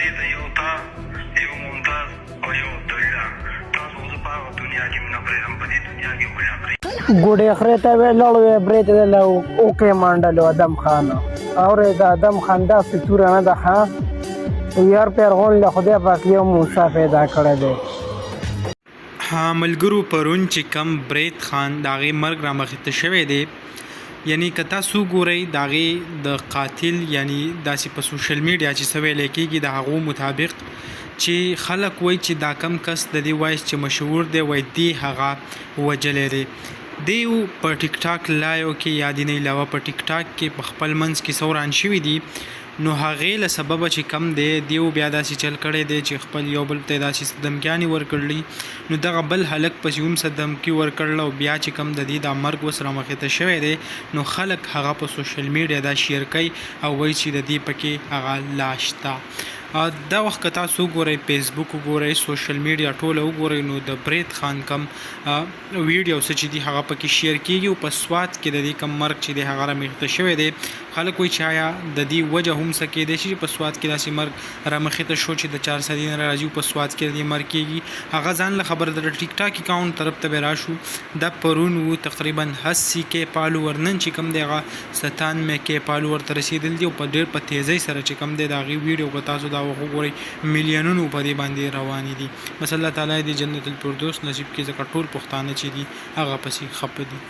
نړۍ ته یو تا یو ممتاز او یو عبدالله تاسو زه په هغه دنیا کې مینه پرېږدم په دې دنیا کې ګویا پرېږدم ګوډې خرې ته ویلوړ وې برې ته دله اوکې منډلو ادم خانه اورېده ادم خان داسې توره نه ده ښه یار پیرغون له خدای پاک یو موسی پیدا کړی دی. ها ملګرو پرون چې کم برید خان د هغې مرګ رامخته شوی دی، یعنی که تاسو ګورئ د هغې د قاتل یعنی داسې په سوشل میډیا چې څه ویلی کېږي د هغو مطابق چې خلک وایي چې دا کم کس د دې وایس چې مشهور دی وایي دې هغه وجلی دی. دیو په ټیک ټاک لایو کې یا دې نه علاوه په ټیک ټاک کې په خپل منځ کې څه وران شوي دي، نو هغې له سببه چې کم دی دیو بیا داسې چل کړی دی چې خپل یو بل ته داسې دمکیانې ورکړلي، نو دغه بل هلک پسې هم څه دمکي ورکړله او بیا چې کم د دې دا مرګ اوس رامخته شوی دی، نو خلک هغه په سوشل میډیا دا شیر کوي او وایي چې د دې پکې هغه لاش ته. دا وخت که تاسو وګورئ فیسبوک وګورئ سوشل میډیا ټوله وګورئ، نو د برید خان کم ویډیو څه چې دي هغه پکې شیر کېږي او په سوات کې د دې کم مرګ چې دی هغه رامخته شوی دی. خلک وایي چې آیا د دې وجه هم څه کېدی شي چې په سوات کې داسې مرګ رامخته شو چې د 400 نه راځي په سوات کې د دې مرګ کېږي. هغه ځان له خبر د ټیک ټاک اکاونټ طرف ته به راشو، دا پرون و تقریبا 80K فالوور، نن چې کم دی هغه 97K فالوور ته رسېدل دي او په ډېر په تیزۍ سره چې کم دی د هغې ویډیو که تاسو دا وګورئ میلیونونو په دې باندې روانې دي. بس الله تعالی دې جنت الفردوس نصیب کړي، ځکه ټول پښتانه چې دي هغه پسې خفه دي.